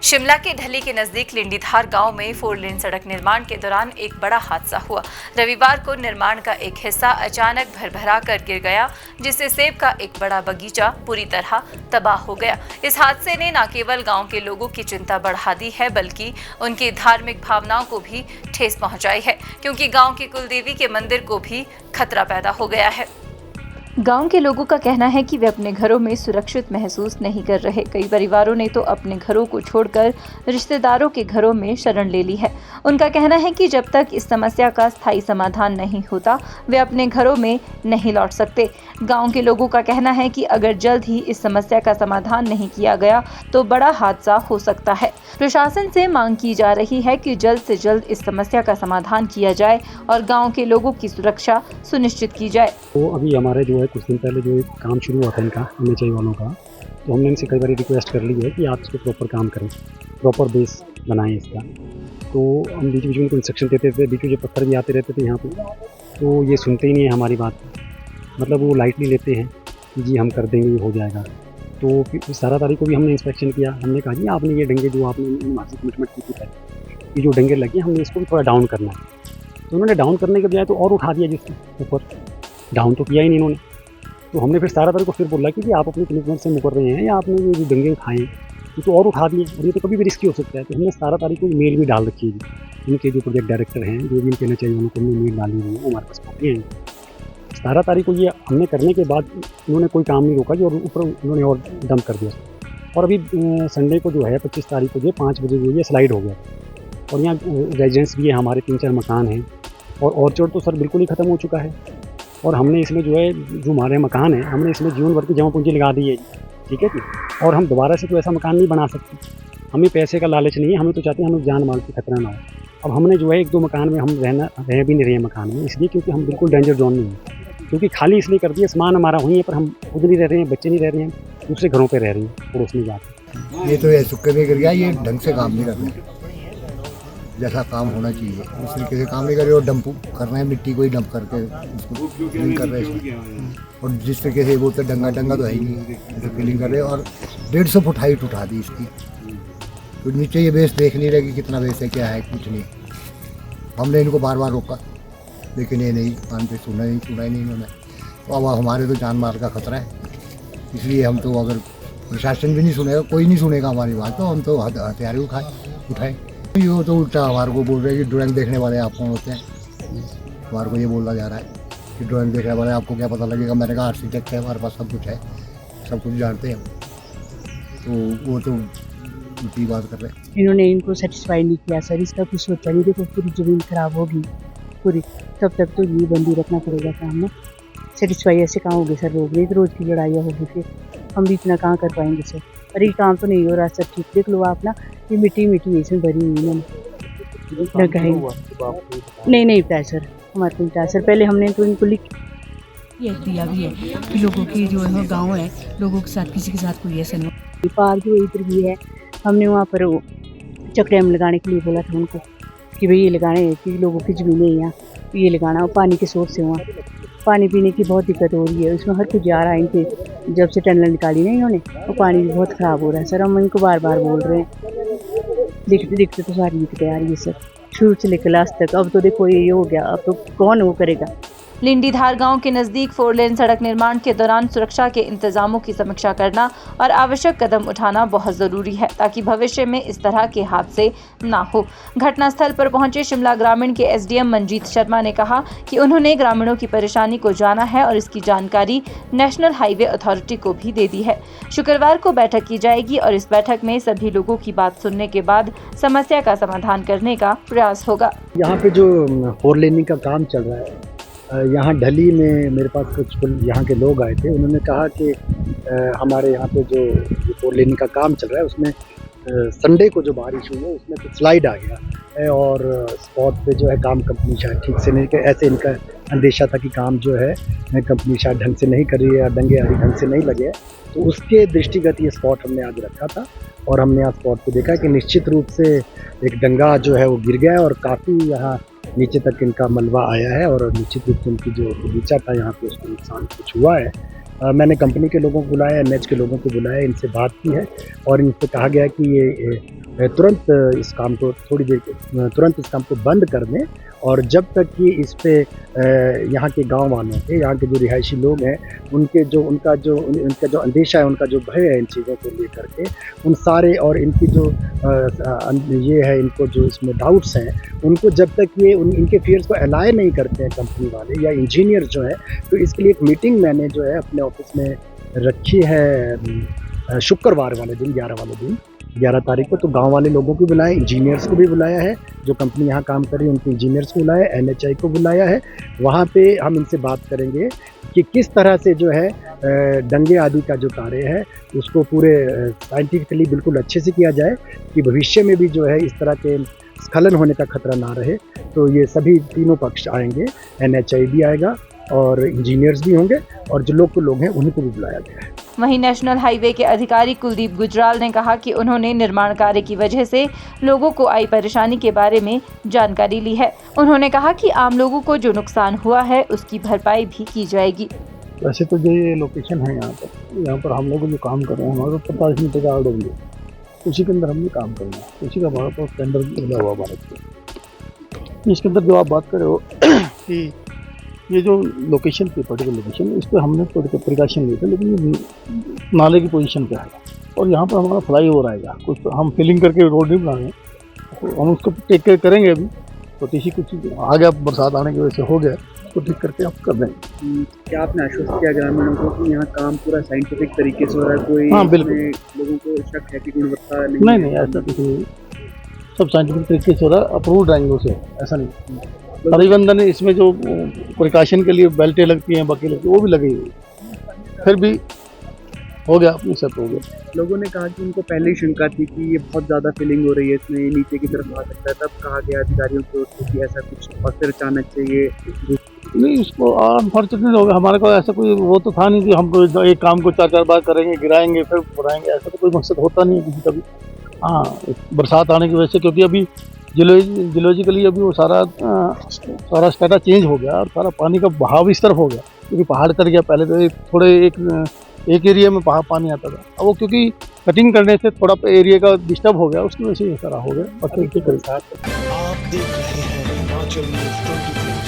शिमला के ढली के नजदीक लिंडीधार गांव में 4 लेन सड़क निर्माण के दौरान एक बड़ा हादसा हुआ। रविवार को निर्माण का एक हिस्सा अचानक भरभरा कर गिर गया, जिससे सेब का एक बड़ा बगीचा पूरी तरह तबाह हो गया। इस हादसे ने न केवल गांव के लोगों की चिंता बढ़ा दी है, बल्कि उनकी धार्मिक भावनाओं को भी ठेस पहुंचाई है, क्योंकि गांव की कुलदेवी के मंदिर को भी खतरा पैदा हो गया है। गांव के लोगों का कहना है कि वे अपने घरों में सुरक्षित महसूस नहीं कर रहे। कई परिवारों ने तो अपने घरों को छोड़कर रिश्तेदारों के घरों में शरण ले ली है। उनका कहना है कि जब तक इस समस्या का स्थायी समाधान नहीं होता, वे अपने घरों में नहीं लौट सकते। गांव के लोगों का कहना है कि अगर जल्द ही इस समस्या का समाधान नहीं किया गया तो बड़ा हादसा हो सकता है। प्रशासन से मांग की जा रही है कि जल्द से जल्द इस समस्या का समाधान किया जाए और गाँव के लोगों की सुरक्षा सुनिश्चित की जाए। तो अभी हमारे जो है कुछ दिन पहले जो एक काम शुरू हुआ था इनका NHI वालों का, तो हमने इनसे कई बार रिक्वेस्ट कर ली है कि आप इसको प्रॉपर काम करें, प्रॉपर बेस बनाएं इसका। तो हम बीच बीच में उनको इंस्ट्रक्शन देते थे, बीच में पत्थर भी आते रहते थे यहाँ पे, तो ये सुनते ही नहीं है हमारी बात। मतलब वो लाइटली लेते हैं कि जी हम कर देंगे, हो जाएगा। तो फिर 17 तारीख को भी हमने इंस्पेक्शन किया। हमने कहा जी आपने ये डंगे जो आपने मासिक कमिटमेंट की थी पहले, ये जो डंगे लगे हमने इसको भी थोड़ा डाउन करना है। तो उन्होंने डाउन करने के बजाय तो और उठा दिया, जिसके ऊपर डाउन तो किया ही नहीं इन्होंने। तो हमने फिर 17 तारीख को फिर बोला कि आप अपने कमिटमेंट से मुकर रहे हैं या आपने ये जो दंगे उठाए ये तो और उठा दिए, और ये तो कभी भी रिस्की हो सकता है। तो हमने 17 तारीख को मेल भी डाल रखी है। इनके जो प्रोजेक्ट डायरेक्टर हैं, जो भी इनके कहना चाहिए, उनको हमने मेल डाली हुई है, वो हमारे पास कॉपी हैं। 17 तारीख को ये हमने करने के बाद उन्होंने कोई काम नहीं रोका जी, और ऊपर उन्होंने और डंप कर दिया। और अभी संडे को जो है 25 तारीख को जो 5 बजे जो ये स्लाइड हो गया। और यहाँ रेजिडेंस भी है, हमारे 3-4 मकान हैं, और ऑर्चर्ड तो सर बिल्कुल ही ख़त्म हो चुका है। और हमने इसमें जो है, जो हमारे मकान है, हमने इसमें जीवन भर की जमा पूंजी लगा दी है, ठीक है जी। और हम दोबारा से तो ऐसा मकान नहीं बना सकते। हमें पैसे का लालच नहीं है, हमें तो चाहते हैं हमें जान माल की खतरा ना हो। अब हमने जो है 1-2 मकान में हम रह भी नहीं रहे हैं मकान में, इसलिए क्योंकि हम बिल्कुल डेंजर जोन नहीं है। क्योंकि खाली इसलिए कर दिया, सामान हमारा वहीं है, पर हम खुद नहीं रह रहे हैं, बच्चे नहीं रह रहे हैं, दूसरे घरों पर रह रहे हैं पड़ोस में जाकर। ये तो ये सुक्के में गिर गया, ये ढंग से काम नहीं कर रहे जैसा काम होना चाहिए, इस तरीके से काम नहीं कर रहे। और डंप कर रहे हैं, मिट्टी को ही डंप करके उसको क्लीन कर रहे हैं। और जिस तरीके से बोलते डंगा तो है ही नहीं, तो क्लीन कर रहे हैं। और 150 फुट हाइट उठा दी इसकी, तो नीचे ये बेस देख नहीं रहे कि कितना बेस है, क्या है, कुछ नहीं। हमने इनको बार बार रोका, लेकिन ये नहीं कान पे सुना ही नहीं इन्होंने। तो अब हमारे तो जान माल का खतरा है, इसलिए हम तो, अगर प्रशासन भी नहीं सुनेगा, कोई नहीं सुनेगा हमारी बात, तो हम तो हथियार उठाए। ये तो उल्टा हमारे को बोल रहे हैं कि ड्राइंग देखने वाले आप कौन होते हैं। हमारे को ये बोला जा रहा है कि ड्राइंग देखने वाले आपको क्या पता लगेगा। मैंने कहा आर्किटेक्ट है, हमारे पास सब कुछ है, सब कुछ जानते हैं। तो वो तो उल्टी बात कर रहे हैं। इन्होंने इनको सेटिस्फाई नहीं किया सर, इसका कुछ सोचा नहीं। देखो पूरी ज़मीन खराब होगी पूरी, तब तक तो ये बंदी रखना पड़ेगा काम में। सेटिस्फाई ऐसे कहाँ होगी सर, रोज़ की लड़ाइयाँ होगी, फिर हम भी इतना कहाँ कर पाएंगे सर। अरे काम तो नहीं हो रहा सर, ठीक देख लो आप ना, ये मिट्टी इसमें भरी हुई है। नहीं पता सर, हमारे को पता सर। पहले हमने तो इनको लिख दिया भी है कि लोगों की जो है गाँव है, लोगों के साथ किसी के साथ कोई ऐसा नहीं। पार्क जो इधर भी है, हमने वहाँ पर चकड़ैम लगाने के लिए बोला था उनको कि भाई ये लगाने कि लोगों की ज़मीनें हैं यहाँ, ये लगाना। और पानी के सोर्स से वहाँ पानी पीने की बहुत दिक्कत हो रही है, उसमें हर कुछ जा रहा है। इनके जब से टनल निकाली ना इन्होंने, तो पानी भी बहुत ख़राब हो रहा है सर। हम इनको बार बार बोल रहे हैं, दिखते तो सारी दिक्कतें आ रही है सर, शुरू से लेकर लास्ट तक। अब तो देखो ये हो गया, अब तो कौन वो करेगा। लिंडीधार गांव के नजदीक 4 लेन सड़क निर्माण के दौरान सुरक्षा के इंतजामों की समीक्षा करना और आवश्यक कदम उठाना बहुत जरूरी है, ताकि भविष्य में इस तरह के हादसे ना हो। घटनास्थल पर पहुंचे शिमला ग्रामीण के SDM मंजीत शर्मा ने कहा कि उन्होंने ग्रामीणों की परेशानी को जाना है और इसकी जानकारी नेशनल हाईवे अथॉरिटी को भी दे दी है। शुक्रवार को बैठक की जाएगी और इस बैठक में सभी लोगों की बात सुनने के बाद समस्या का समाधान करने का प्रयास होगा। यहाँ पे जो 4 लेनिंग का काम चल रहा है, यहाँ ढली में मेरे पास कुछ यहाँ के लोग आए थे। उन्होंने कहा कि हमारे यहाँ पे जो 4 लेनिंग का काम चल रहा है, उसमें संडे को जो बारिश हुई है उसमें कुछ स्लाइड आ गया है, और स्पॉट पे जो है काम कंपनी शायद ठीक से नहीं, ऐसे इनका अंदेशा था कि काम जो है कंपनी शायद ढंग से नहीं कर रही है या डंगे आदि ढंग से नहीं लगे हैं। तो उसके दृष्टिगत ये स्पॉट हमने आज रखा था, और हमने यहाँ स्पॉट पे देखा कि निश्चित रूप से एक डंगा जो है वो गिर गया है, और काफ़ी यहाँ नीचे तक इनका मलबा आया है, और निश्चित रूप से उनकी जो बगीचा था यहाँ पे उसको नुकसान कुछ हुआ है। मैंने कंपनी के लोगों को बुलाया, NH के लोगों को बुलाया, इनसे बात की है, और इनसे कहा गया कि ये तुरंत इस काम को तुरंत इस काम को बंद कर दें, और जब तक कि इस पे यहाँ के गांव वालों के, यहाँ के जो रिहायशी लोग हैं, उनका जो अंदेशा है, उनका जो भय है इन चीज़ों को लेकर के, उन सारे और इनकी जो ये है, इनको जो इसमें डाउट्स हैं, उनको जब तक ये इनके फियर्स को अलाय नहीं करते हैं कंपनी वाले या इंजीनियर जो है, तो इसके लिए एक मीटिंग मैंने जो है अपने ऑफिस में रखी है शुक्रवार वाले दिन, 11 तारीख को। तो गांव वाले लोगों को बुलाया, इंजीनियर्स को भी बुलाया है, जो कंपनी यहाँ काम कर रही है उनके इंजीनियर्स को बुलाया है, NHI को बुलाया है। वहाँ पे हम इनसे बात करेंगे कि किस तरह से जो है दंगे आदि का जो कार्य है उसको पूरे साइंटिफिकली बिल्कुल अच्छे से किया जाए, कि भविष्य में भी जो है इस तरह के स्खलन होने का खतरा ना रहे। तो ये सभी तीनों पक्ष आएंगे, NHI भी आएगा और इंजीनियर्स भी होंगे, और जो लोग हैं उन्हीं को भी बुलाया गया है। वहीं नेशनल हाईवे के अधिकारी कुलदीप गुजराल ने कहा कि उन्होंने निर्माण कार्य की वजह से लोगों को आई परेशानी के बारे में जानकारी ली है। उन्होंने कहा कि आम लोगों को जो नुकसान हुआ है उसकी भरपाई भी की जाएगी। वैसे तो जो ये लोकेशन है यहाँ पर हम लोग जो काम कर रहे हैं, हमारे 50 मीटर का आर्डर है, उसी के अंदर हमने काम करना है, उसी का हमारा तो टेंडर मिला हुआ भारत को। इसके अंदर जो आप बात कर रहे हो कि ये जो लोकेशन थी, पर्टिकुलर लोकेशन, इस पर हमने प्रिकॉशन लिए थे, लेकिन ये नाले की पोजीशन पे है और यहाँ पर हमारा फ्लाई ओवर आएगा, कुछ हम फिलिंग करके रोड नहीं बनाएंगे, तो हम उसको टेक केयर करेंगे। अभी तो किसी कुछ आ गया, बरसात आने की वजह से हो गया, उसको ठीक करके आप कर देंगे। क्या आपने आश्वस्त किया ग्रामीणों को कि यहाँ काम पूरा साइंटिफिक तरीके से हो रहा है? कोई हाँ, बिल्कुल। लोगों को शक है कि गुणवत्ता नहीं, ऐसा कुछ नहीं, सब साइंटिफिक तरीके से हो रहा है, अप्रूव्ड ड्राइंगों से, ऐसा नहीं। परिबंधन इसमें जो प्रिकॉशन के लिए बेल्टें लगती हैं, बकी लगती है, वो भी लगी हुई, फिर भी हो गया, अपनी सब हो गया। लोगों ने कहा कि उनको पहले ही शंका थी कि ये बहुत ज़्यादा फिलिंग हो रही है, इसमें नीचे की तरफ आ सकता है, तब कहा गया अधिकारियों को कि ऐसा कुछ, और फिर अचानक से ये नहीं, इसको अनफॉर्चुनेट हो गया। हमारे को ऐसा कोई वो तो था नहीं कि हम एक काम को 4 बार करेंगे, गिराएंगे फिर बनाएंगे, ऐसा तो कोई मकसद होता नहीं है किसी का भी। हाँ, बरसात आने की वजह से, क्योंकि अभी जियोलॉजिकली अभी वो सारा स्टेटा चेंज हो गया और सारा पानी का बहाव इस तरफ हो गया, क्योंकि पहाड़ तर गया। पहले तो एक एरिया में पानी आता था, अब वो क्योंकि कटिंग करने से थोड़ा एरिया का डिस्टर्ब हो गया, उसकी वजह से ये सारा हो गया। आप देख रहे हैं हिमाचल न्यूज़ 24।